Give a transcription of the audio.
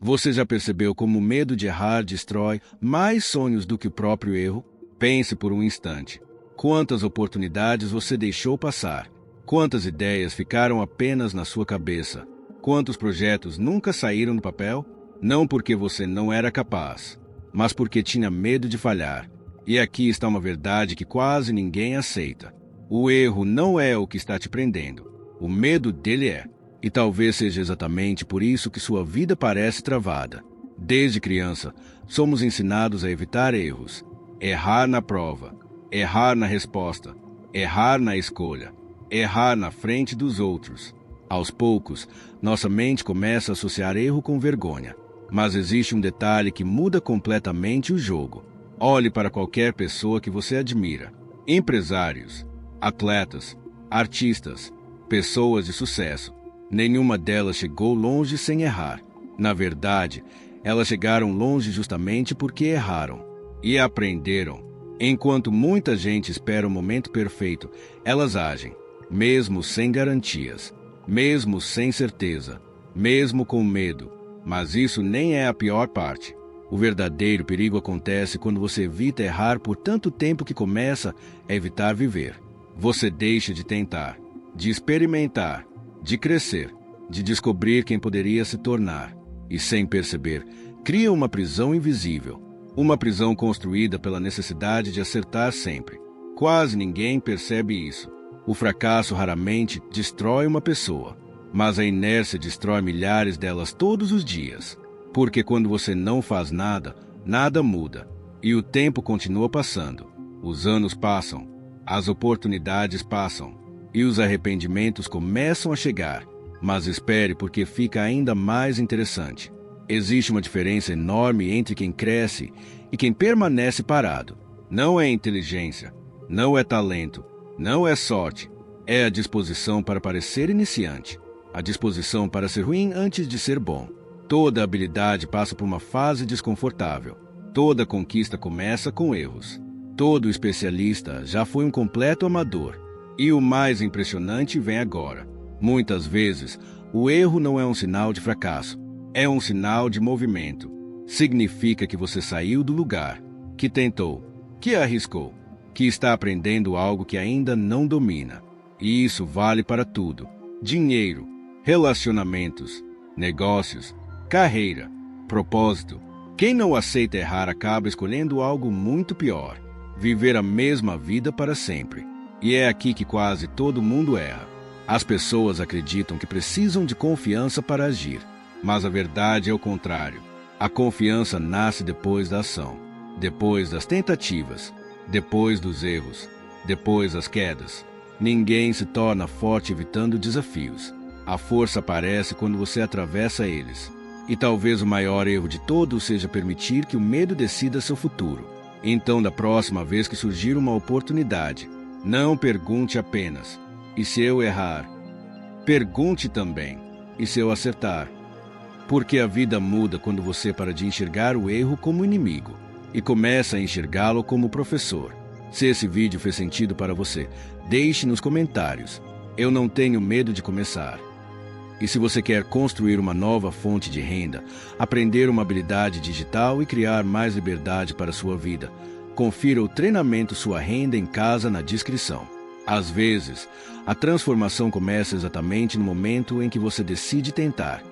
Você já percebeu como o medo de errar destrói mais sonhos do que o próprio erro? Pense por um instante. Quantas oportunidades você deixou passar? Quantas ideias ficaram apenas na sua cabeça? Quantos projetos nunca saíram do papel? Não porque você não era capaz, mas porque tinha medo de falhar. E aqui está uma verdade que quase ninguém aceita. O erro não é o que está te prendendo. O medo dele é. E talvez seja exatamente por isso que sua vida parece travada. Desde criança, somos ensinados a evitar erros. Errar na prova, errar na resposta, errar na escolha, errar na frente dos outros. Aos poucos, nossa mente começa a associar erro com vergonha. Mas existe um detalhe que muda completamente o jogo. Olhe para qualquer pessoa que você admira. Empresários, atletas, artistas, pessoas de sucesso. Nenhuma delas chegou longe sem errar. Na verdade, elas chegaram longe justamente porque erraram e aprenderam. Enquanto muita gente espera o momento perfeito, elas agem, mesmo sem garantias, mesmo sem certeza, mesmo com medo. Mas isso nem é a pior parte. O verdadeiro perigo acontece quando você evita errar por tanto tempo que começa a evitar viver. Você deixa de tentar, de experimentar, de crescer, de descobrir quem poderia se tornar. E sem perceber, cria uma prisão invisível. Uma prisão construída pela necessidade de acertar sempre. Quase ninguém percebe isso. O fracasso raramente destrói uma pessoa, mas a inércia destrói milhares delas todos os dias. Porque quando você não faz nada, nada muda. E o tempo continua passando. Os anos passam, as oportunidades passam, e os arrependimentos começam a chegar. Mas espere, porque fica ainda mais interessante. Existe uma diferença enorme entre quem cresce e quem permanece parado. Não é inteligência, não é talento, não é sorte. É a disposição para parecer iniciante. A disposição para ser ruim antes de ser bom. Toda habilidade passa por uma fase desconfortável. Toda conquista começa com erros. Todo especialista já foi um completo amador. E o mais impressionante vem agora. Muitas vezes, o erro não é um sinal de fracasso. É um sinal de movimento. Significa que você saiu do lugar, que tentou, que arriscou, que está aprendendo algo que ainda não domina. E isso vale para tudo. Dinheiro, relacionamentos, negócios, carreira, propósito. Quem não aceita errar acaba escolhendo algo muito pior. Viver a mesma vida para sempre. E é aqui que quase todo mundo erra. As pessoas acreditam que precisam de confiança para agir. Mas a verdade é o contrário. A confiança nasce depois da ação, depois das tentativas, depois dos erros, depois das quedas. Ninguém se torna forte evitando desafios. A força aparece quando você atravessa eles. E talvez o maior erro de todos seja permitir que o medo decida seu futuro. Então, da próxima vez que surgir uma oportunidade, não pergunte apenas, e se eu errar? Pergunte também, e se eu acertar? Porque a vida muda quando você para de enxergar o erro como inimigo e começa a enxergá-lo como professor. Se esse vídeo fez sentido para você, deixe nos comentários. Eu não tenho medo de começar. E se você quer construir uma nova fonte de renda, aprender uma habilidade digital e criar mais liberdade para a sua vida, confira o treinamento Sua Renda em Casa na descrição. Às vezes, a transformação começa exatamente no momento em que você decide tentar.